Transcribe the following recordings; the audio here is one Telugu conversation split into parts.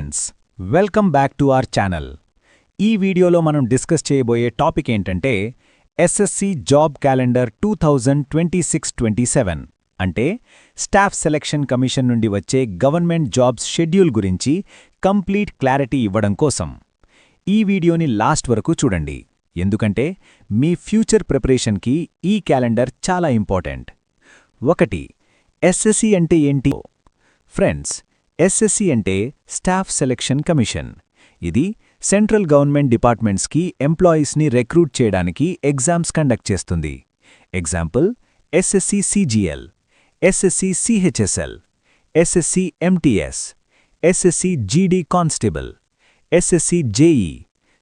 Friends, welcome back to our channel. ఈ వీడియోలో మనం డిస్కస్ చేయబోయే టాపిక్ ఏంటంటే ఎస్ఎస్సి జాబ్ క్యాలెండర్ 2026-27 అంటే స్టాఫ్ సెలక్షన్ కమిషన్ నుండి వచ్చే గవర్నమెంట్ జాబ్స్ షెడ్యూల్ గురించి కంప్లీట్ క్లారిటీ ఇవ్వడం కోసం. ఈ వీడియోని లాస్ట్ వరకు చూడండి, ఎందుకంటే మీ ఫ్యూచర్ ప్రిపరేషన్కి ఈ క్యాలెండర్ చాలా ఇంపార్టెంట్. 1. ఎస్ఎస్సి అంటే ఏంటి? ఫ్రెండ్స్, ఎస్ఎస్సి అంటే స్టాఫ్ సెలక్షన్ కమిషన్. ఇది సెంట్రల్ గవర్నమెంట్ డిపార్ట్మెంట్స్కి ఎంప్లాయీస్ని రిక్రూట్ చేయడానికి ఎగ్జామ్స్ కండక్ట్ చేస్తుంది. Example: SSC CGL, SSC CHSL, SSC MTS, SSC GD constable, SSC JEE,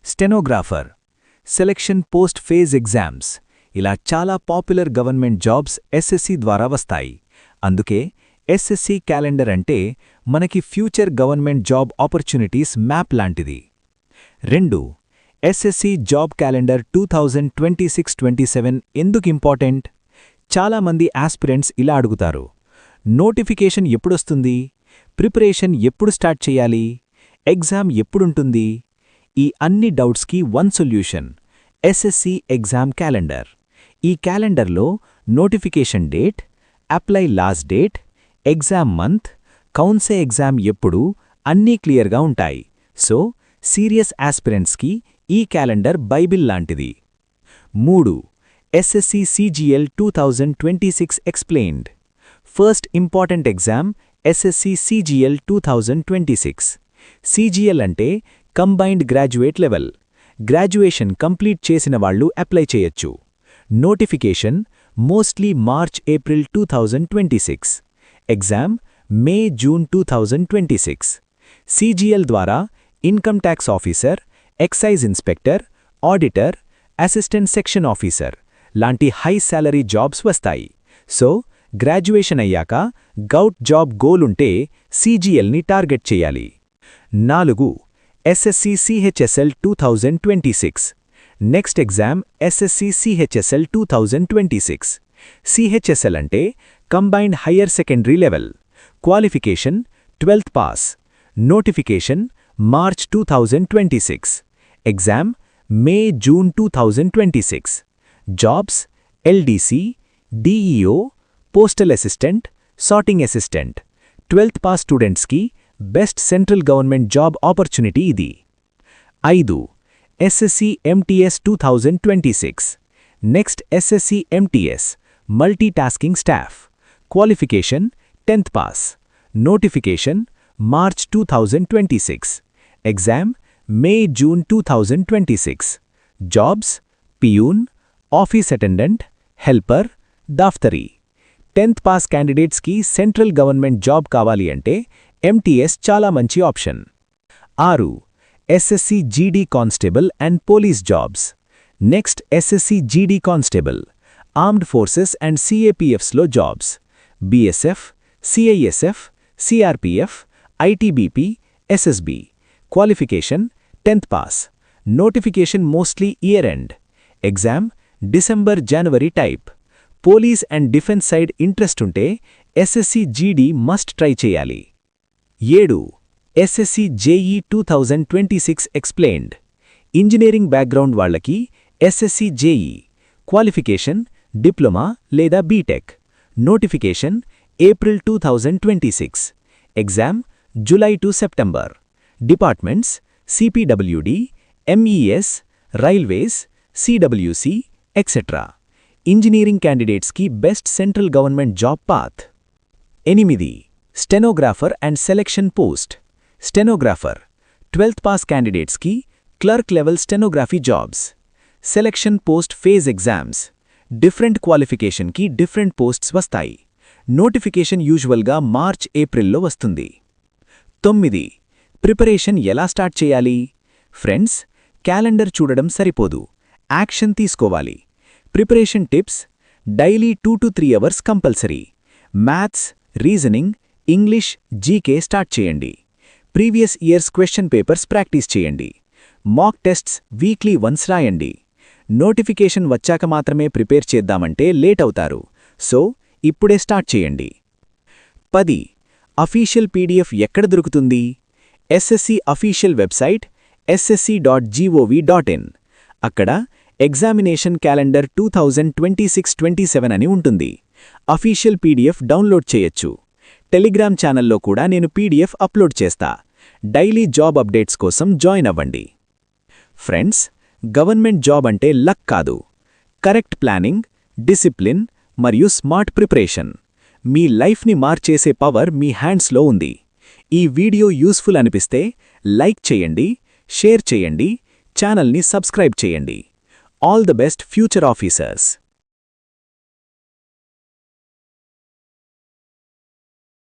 stenographer, selection post phase exams. ఇలా చాలా పాపులర్ గవర్నమెంట్ జాబ్స్ ఎస్ఎస్సి ద్వారా వస్తాయి. అందుకే ఎస్ఎస్సి క్యాలెండర్ అంటే మనకి future government job opportunities map లాంటిది. 2. ఎస్ఎస్సి జాబ్ క్యాలెండర్ 2026-27 ఎందుకు ఇంపార్టెంట్? చాలామంది ఆస్పిరెంట్స్ ఇలా అడుగుతారు: నోటిఫికేషన్ ఎప్పుడొస్తుంది? ప్రిపరేషన్ ఎప్పుడు స్టార్ట్ చేయాలి? ఎగ్జామ్ ఎప్పుడుంటుంది? ఈ అన్ని డౌట్స్కి one solution: SSC exam calendar. ఈ క్యాలెండర్లో notification date, apply last date, exam month, కౌన్సే ఎగ్జామ్ ఎప్పుడు అన్నీ క్లియర్గా ఉంటాయి. సో సీరియస్ ఆస్పిరెంట్స్కి ఈ క్యాలెండర్ బైబిల్ లాంటిది. 3. SSC CGL 2026 explained. First important exam SSC CGL 2026. CGL అంటే combined graduate level. Graduation complete చేసిన వాళ్ళు అప్లై చేయొచ్చు. Notification mostly March April 2026. Exam May June 2026. CGL ద్వారా income tax officer, excise inspector, auditor, assistant section officer లాంటి హై శాలరీ జాబ్స్ వస్తాయి. సో గ్రాడ్యుయేషన్ అయ్యాక గౌట్ జాబ్ గోలుంటే సిజిఎల్ని టార్గెట్ చేయాలి. 4. SSC CHSL 2026. Next exam SSC CHSL 2026. CHSL అంటే combined higher secondary level. Qualification 12th pass. Notification March 2026. Exam May June 2026. Jobs LDC, DEO, postal assistant, sorting assistant. 12th pass స్టూడెంట్స్కి best central government job opportunity ఇది. 5. SSC MTS 2026. Next SSC MTS multi tasking staff. Qualification 10th pass. Notification March 2026. Exam May June 2026. Jobs peon, office attendant, helper, దాఫ్తరీ. 10th పాస్ క్యాండిడేట్స్కి సెంట్రల్ గవర్నమెంట్ జాబ్ కావాలి అంటే ఎంటీఎస్ చాలా మంచి option. 6. SSC GD constable and police jobs. Next SSC GD constable, armed forces and సిఏపిఎఫ్స్లో jobs. BSF, CISF, CRPF, ITBP, SSB. Qualification 10th pass. Notification mostly year end. Exam December January type. Police and defence side interest ఉంటే ఎస్ఎస్సి జీడీ మస్ట్ ట్రై చేయాలి. 7. SSC JE 2026 explained. Engineering background వాళ్లకి ఎస్ఎస్సి జేఈ. క్వాలిఫికేషన్ డిప్లొమా లేదా BTech. Notification April 2026. Exam July September. Departments CPWD, MES, railways, CWC, etcetera. Engineering క్యాండిడేట్స్కి best central government job path. 8. Stenographer and selection post. Stenographer 12th pass క్యాండిడేట్స్కి clerk level stenography jobs. Selection post phase exams. Different క్వాలిఫికేషన్కి డిఫరెంట్ పోస్ట్స్ వస్తాయి. నోటిఫికేషన్ యూజువల్గా మార్చ్-ఏప్రిల్లో వస్తుంది. 9. ప్రిపరేషన్ ఎలా స్టార్ట్ చేయాలి? ఫ్రెండ్స్, క్యాలెండర్ చూడడం సరిపోదు, యాక్షన్ తీసుకోవాలి. Preparation tips: daily 2 to 3 hours compulsory. Maths, reasoning, English, GK start చేయండి. Previous years question papers practice చేయండి. మాక్ టెస్ట్స్ వీక్లీ వన్స్ రాయండి. నోటిఫికేషన్ వచ్చాక మాత్రమే ప్రిపేర్ చేద్దామంటే లేట్ అవుతారు. సో ఇప్పుడే స్టార్ట్ చేయండి. 10. అఫీషియల్ పీడిఎఫ్ ఎక్కడ దొరుకుతుంది? SSC official website ssc.gov.in. అక్కడ ఎగ్జామినేషన్ క్యాలెండర్ 2026-27 అని ఉంటుంది. అఫీషియల్ పీడీఎఫ్ డౌన్లోడ్ చేయొచ్చు. టెలిగ్రామ్ ఛానల్లో కూడా నేను పీడీఎఫ్ అప్లోడ్ చేస్తా. డైలీ జాబ్ అప్డేట్స్ కోసం జాయిన్ అవ్వండి. ఫ్రెండ్స్, గవర్నమెంట్ జాబ్ అంటే లక్ కాదు, కరెక్ట్ ప్లానింగ్, డిసిప్లిన్ మరియు స్మార్ట్ ప్రిపరేషన్. మీ లైఫ్ని మార్చేసే పవర్ మీ హ్యాండ్స్లో ఉంది. ఈ వీడియో యూస్ఫుల్ అనిపిస్తే లైక్ చేయండి, షేర్ చేయండి, ఛానల్ని సబ్స్క్రైబ్ చేయండి. All the best future officers.